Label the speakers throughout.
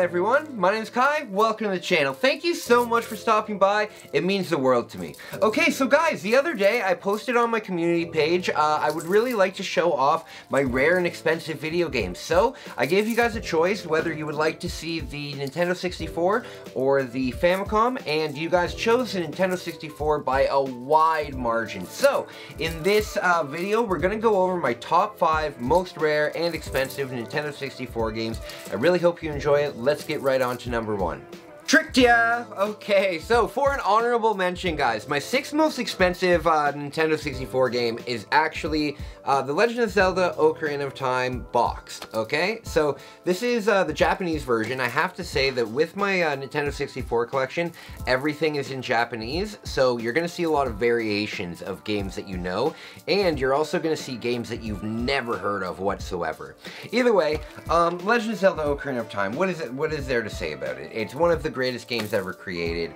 Speaker 1: everyone, my name is Kai, welcome to the channel. Thank you so much for stopping by, it means the world to me. Okay, so guys, the other day I posted on my community page, I would really like to show off my rare and expensive video games. So, I gave you guys a choice whether you would like to see the Nintendo 64 or the Famicom, and you guys chose the Nintendo 64 by a wide margin. So, in this video, we're going to go over my top 5 most rare and expensive Nintendo 64 games. I really hope you enjoy it. Let's get right on to number 1. Tricked ya! Okay, so for an honorable mention, guys, my 6th most expensive Nintendo 64 game is actually The Legend of Zelda Ocarina of Time boxed, okay? So this is the Japanese version. I have to say that with my Nintendo 64 collection, everything is in Japanese, so you're going to see a lot of variations of games that you know, and you're also going to see games that you've never heard of whatsoever. Either way, Legend of Zelda Ocarina of Time, what is there to say about it? It's one of the greatest games ever created.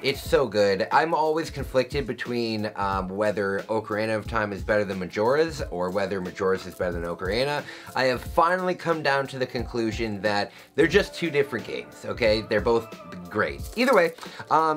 Speaker 1: It's so good. I'm always conflicted between whether Ocarina of Time is better than Majora's or whether Majora's is better than Ocarina. I have finally come down to the conclusion that they're just two different games, okay? They're both great. Either way,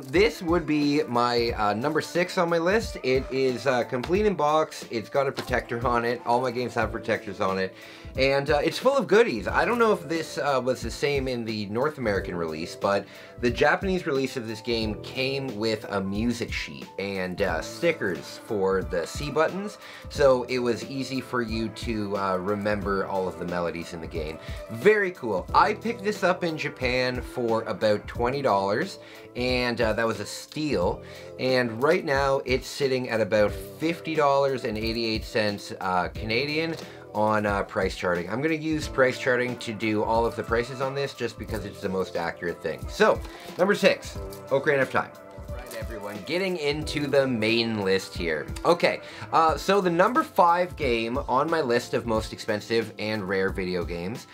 Speaker 1: this would be my number 6 on my list. It is complete in box. It's got a protector on it. All my games have protectors on it. And it's full of goodies. I don't know if this was the same in the North American release, but the Japanese release of this game came with a music sheet and stickers for the C buttons, so it was easy for you to remember all of the melodies in the game. Very cool. I picked this up in Japan for about $20, and that was a steal, and right now it's sitting at about $50.88 Canadian on price charting. I'm going to use price charting to do all of the prices on this just because it's the most accurate thing. So, number 6, Ocarina of Time. Right, everyone, getting into the main list here. Okay, so the number 5 game on my list of most expensive and rare video games.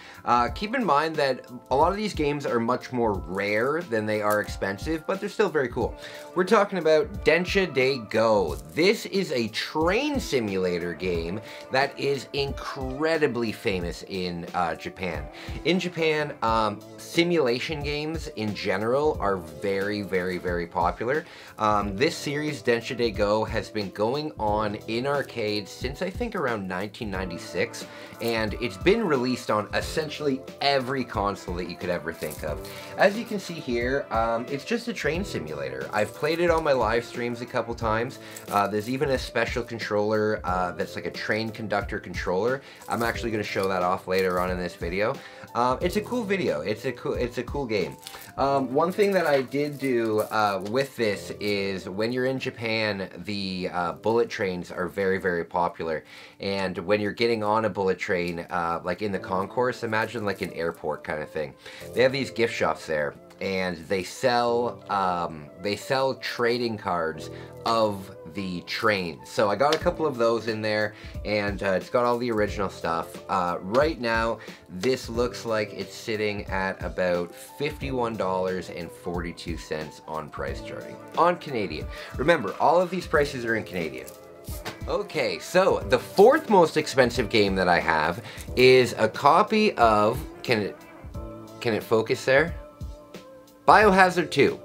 Speaker 1: Keep in mind that a lot of these games are much more rare than they are expensive, but they're still very cool. We're talking about Densha de Go. This is a train simulator game that is incredibly famous in Japan. In Japan, simulation games in general are very, very, very popular. This series, Densha de Go, has been going on in arcades since I think around 1996, and it's been released on essentially every console that you could ever think of. As you can see here, it's just a train simulator. I've played it on my live streams a couple times. There's even a special controller that's like a train conductor controller. I'm actually going to show that off later on in this video. It's a cool video. It's a cool game. One thing that I did do with this is when you're in Japan, the bullet trains are very, very popular. And when you're getting on a bullet train, like in the concourse, imagine like an airport kind of thing. They have these gift shops there, and they sell trading cards of the train. So I got a couple of those in there, and it's got all the original stuff. Right now, this looks like it's sitting at about $51.42 on price charting. On Canadian. Remember, all of these prices are in Canadian. Okay, so the 4th most expensive game that I have is a copy of, can it focus there? Biohazard 2.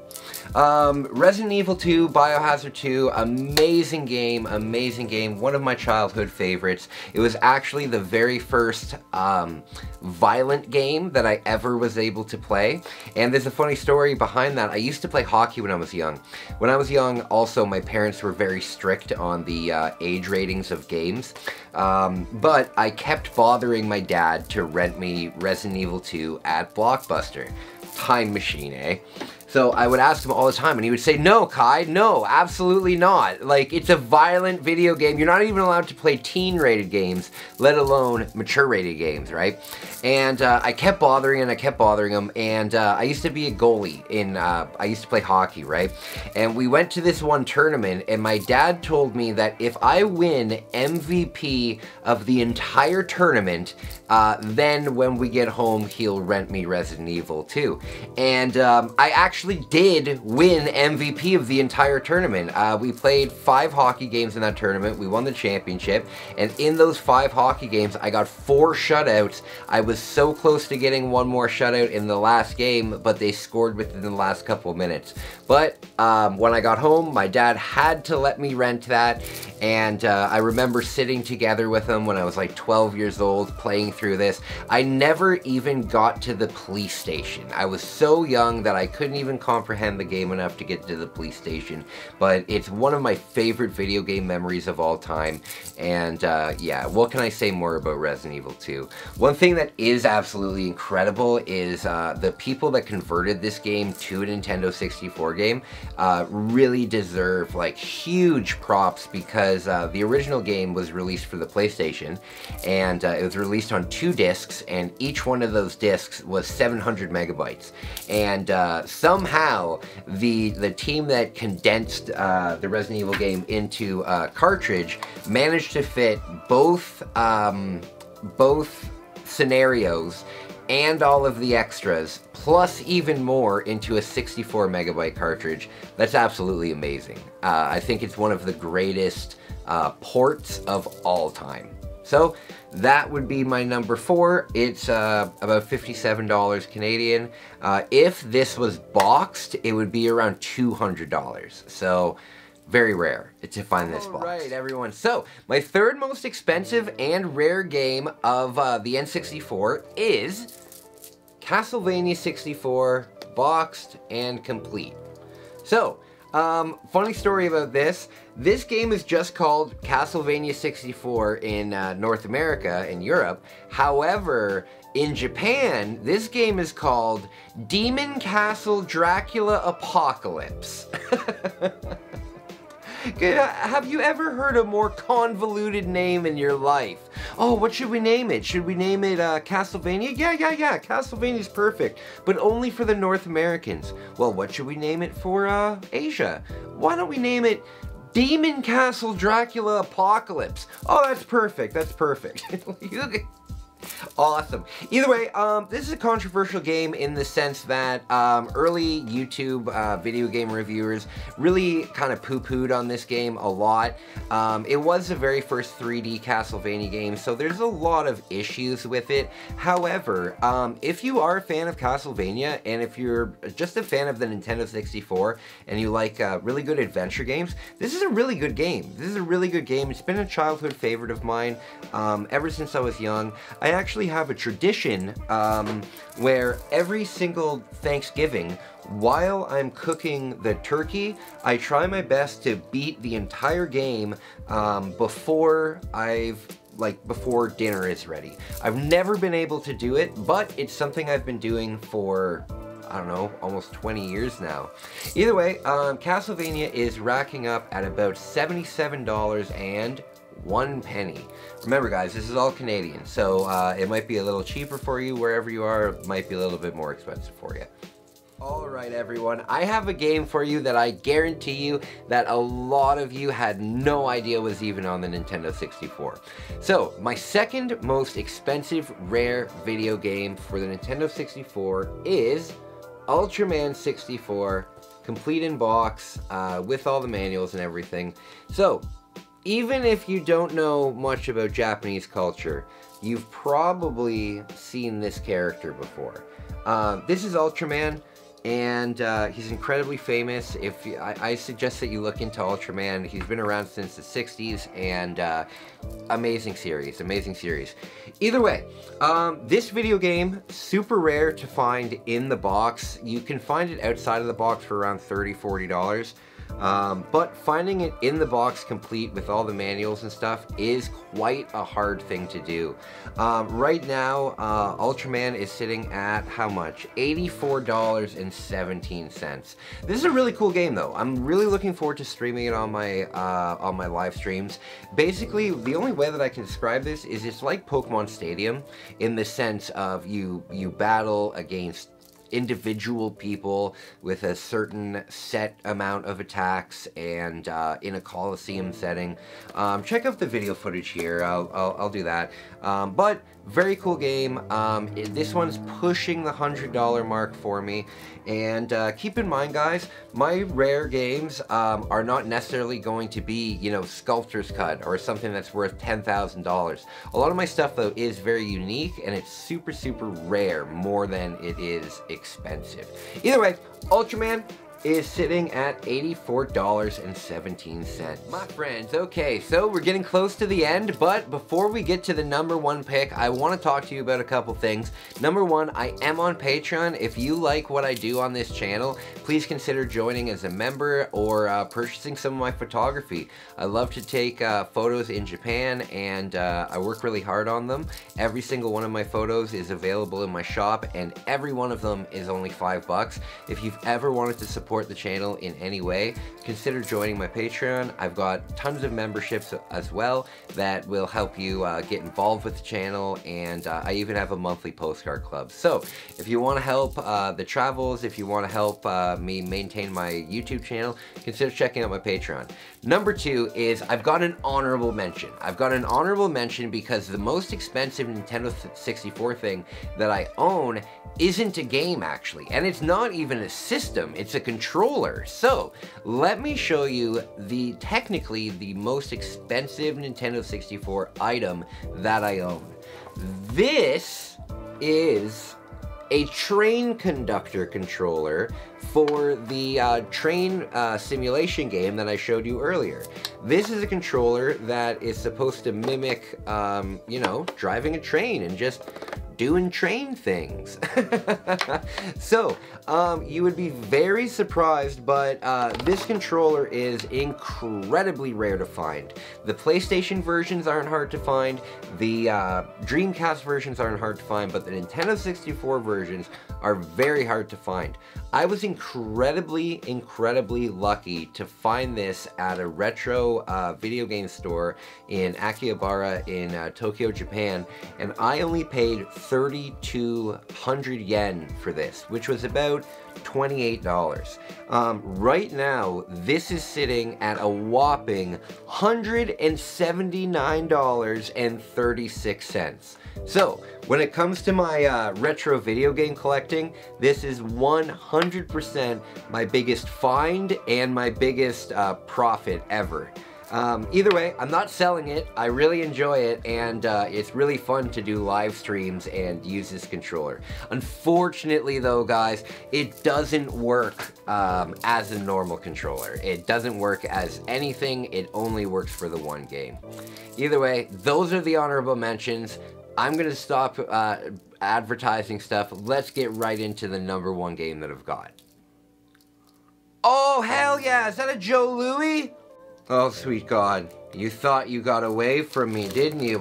Speaker 1: Resident Evil 2, Biohazard 2, amazing game, one of my childhood favorites. It was actually the very first violent game that I ever was able to play, and there's a funny story behind that. I used to play hockey when I was young. When I was young, also, my parents were very strict on the age ratings of games, but I kept bothering my dad to rent me Resident Evil 2 at Blockbuster. Time machine, eh? So I would ask him all the time, and he would say, "No, Kai, no, absolutely not. Like, it's a violent video game. You're not even allowed to play teen-rated games, let alone mature-rated games, right?" And I kept bothering him, and I used to be a goalie in, I used to play hockey, right? And we went to this one tournament, and my dad told me that if I win MVP of the entire tournament, then when we get home, he'll rent me Resident Evil 2. And I actually actually did win MVP of the entire tournament. We played 5 hockey games in that tournament. We won the championship, and in those 5 hockey games, I got 4 shutouts. I was so close to getting one more shutout in the last game, but they scored within the last couple of minutes. But when I got home, my dad had to let me rent that, and I remember sitting together with him when I was like 12 years old, playing through this. I never even got to the police station. I was so young that I couldn't even comprehend the game enough to get to the police station, but it's one of my favorite video game memories of all time, and yeah, what can I say more about Resident Evil 2? One thing that is absolutely incredible is the people that converted this game to a Nintendo 64 game really deserve like huge props, because the original game was released for the PlayStation, and it was released on 2 discs, and each one of those discs was 700 megabytes. And somehow the team that condensed the Resident Evil game into a cartridge managed to fit both scenarios and all of the extras, plus even more, into a 64 megabyte cartridge. That's absolutely amazing. I think it's one of the greatest ports of all time. So that would be my number 4. It's about $57 Canadian. If this was boxed, it would be around $200. So very rare to find this box. Alright everyone, so my third most expensive and rare game of the N64 is Castlevania 64, boxed and complete. So, funny story about this. This game is just called Castlevania 64 in North America and Europe. However, in Japan, this game is called Demon Castle Dracula Apocalypse. Have you ever heard a more convoluted name in your life? Oh, what should we name it? Should we name it Castlevania? Yeah, Castlevania's perfect, but only for the North Americans. Well, what should we name it for Asia? Why don't we name it Demon Castle Dracula Apocalypse? Oh, that's perfect, that's perfect. Awesome. Either way, this is a controversial game in the sense that early YouTube video game reviewers really kind of poo-pooed on this game a lot. It was the very first 3D Castlevania game, so there's a lot of issues with it. However, if you are a fan of Castlevania, and if you're just a fan of the Nintendo 64, and you like really good adventure games, this is a really good game. This is a really good game. It's been a childhood favorite of mine ever since I was young. I actually have a tradition where every single Thanksgiving, while I'm cooking the turkey, I try my best to beat the entire game before dinner is ready. I've never been able to do it, but it's something I've been doing for, I don't know, almost 20 years now. Either way, Castlevania is racking up at about $77.01. Remember guys, this is all Canadian, so it might be a little cheaper for you wherever you are, it might be a little bit more expensive for you. Alright everyone, I have a game for you that I guarantee you that a lot of you had no idea was even on the Nintendo 64. So, my second most expensive rare video game for the Nintendo 64 is Ultraman 64, complete in box, with all the manuals and everything. So, even if you don't know much about Japanese culture, you've probably seen this character before. This is Ultraman, and he's incredibly famous. I suggest that you look into Ultraman. He's been around since the 60s, and amazing series, amazing series. Either way, this video game, super rare to find in the box. You can find it outside of the box for around $30, $40. But finding it in the box complete with all the manuals and stuff is quite a hard thing to do. Right now, Ultraman is sitting at how much? $84.17. This is a really cool game though. I'm really looking forward to streaming it on my live streams. Basically, the only way that I can describe this is it's like Pokemon Stadium in the sense of you battle against individual people with a certain set amount of attacks and in a Coliseum setting. Check out the video footage here. I'll do that. But very cool game. This one's pushing the $100 mark for me. And keep in mind, guys, my rare games are not necessarily going to be, you know, Sculptor's Cut or something that's worth $10,000. A lot of my stuff, though, is very unique, and it's super, super rare, more than it is expensive. Either way, Ultraman is sitting at $84.17. My friends, okay, so we're getting close to the end, but before we get to the #1 pick, I want to talk to you about a couple things. Number one, I am on Patreon. If you like what I do on this channel, please consider joining as a member or purchasing some of my photography. I love to take photos in Japan, and I work really hard on them. Every single one of my photos is available in my shop, and every one of them is only $5. If you've ever wanted to support the channel in any way, consider joining my Patreon. I've got tons of memberships as well that will help you get involved with the channel, and I even have a monthly postcard club. So if you want to help the travels, if you want to help me maintain my YouTube channel, consider checking out my Patreon. Number two is I've got an honorable mention. I've got an honorable mention because the most expensive Nintendo 64 thing that I own isn't a game, actually, and it's not even a system, it's a controller. So let me show you technically the most expensive Nintendo 64 item that I own. This is a train conductor controller for the train simulation game that I showed you earlier. This is a controller that is supposed to mimic, you know, driving a train and just doing train things. So, you would be very surprised, but this controller is incredibly rare to find. The PlayStation versions aren't hard to find, the Dreamcast versions aren't hard to find, but the Nintendo 64 versions are very hard to find. I was incredibly lucky to find this at a retro video game store in Akihabara in Tokyo, Japan, and I only paid 3,200 yen for this, which was about $28. Right now, this is sitting at a whopping $179.36. So, when it comes to my retro video game collecting, this is 100% my biggest find and my biggest profit ever. Either way, I'm not selling it. I really enjoy it, and it's really fun to do live streams and use this controller. Unfortunately, though, guys, it doesn't work as a normal controller. It doesn't work as anything. It only works for the one game. Either way, those are the honorable mentions. I'm going to stop advertising stuff. Let's get right into the #1 game that I've got. Oh, hell yeah! Is that a Joe Louis? Oh, sweet God. You thought you got away from me, didn't you?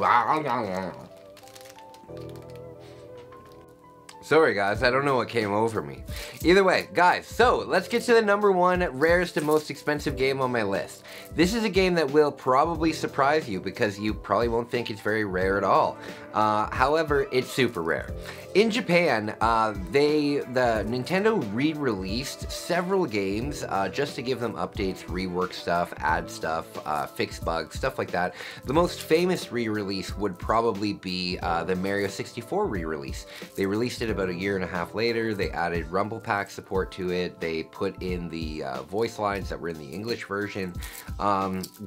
Speaker 1: Sorry, guys, I don't know what came over me. Either way, guys, so let's get to the #1 rarest and most expensive game on my list. This is a game that will probably surprise you because you probably won't think it's very rare at all. However, it's super rare. In Japan, the Nintendo re-released several games just to give them updates, rework stuff, add stuff, fix bugs, stuff like that. The most famous re-release would probably be the Mario 64 re-release. They released it about a year and a half later. They added Rumble Pack support to it. They put in the voice lines that were in the English version.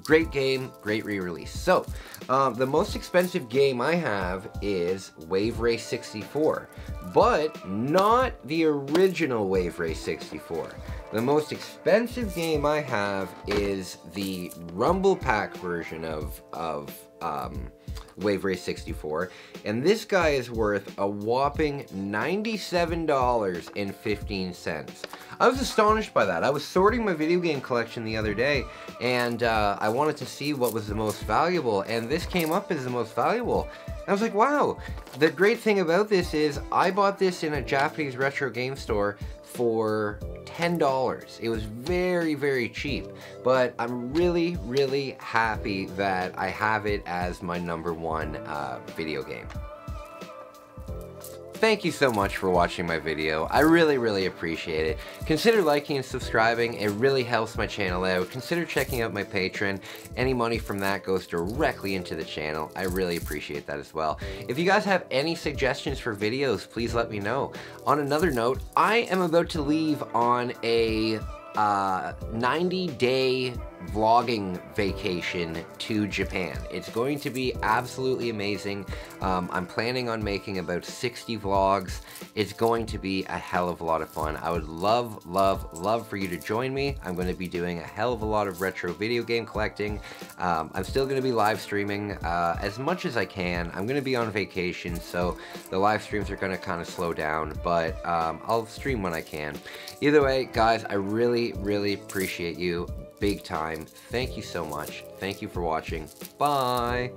Speaker 1: Great game, great re-release. So, the most expensive game I have is Wave Race 64, but not the original Wave Race 64. The most expensive game I have is the Rumble Pack version of Wave Race 64, and this guy is worth a whopping $97.15. I was astonished by that. I was sorting my video game collection the other day, and I wanted to see what was the most valuable, and this came up as the most valuable. I was like, wow. The great thing about this is I bought this in a Japanese retro game store for $10. It was very, very cheap, but I'm really, really happy that I have it as my #1 video game. thank you so much for watching my video. I really appreciate it. Consider liking and subscribing. It really helps my channel out. Consider checking out my Patreon. Any money from that goes directly into the channel. I really appreciate that as well. If you guys have any suggestions for videos, please let me know. On another note, I am about to leave on a 90-day vlogging vacation to Japan. It's going to be absolutely amazing. I'm planning on making about 60 vlogs. It's going to be a hell of a lot of fun. I would love for you to join me. I'm going to be doing a hell of a lot of retro video game collecting. I'm still going to be live streaming as much as I can. I'm going to be on vacation, so the live streams are going to kind of slow down, but I'll stream when I can. Either way, guys, I really appreciate you big time. Thank you so much. Thank you for watching. Bye.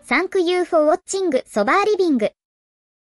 Speaker 2: Thank you for watching そばリビング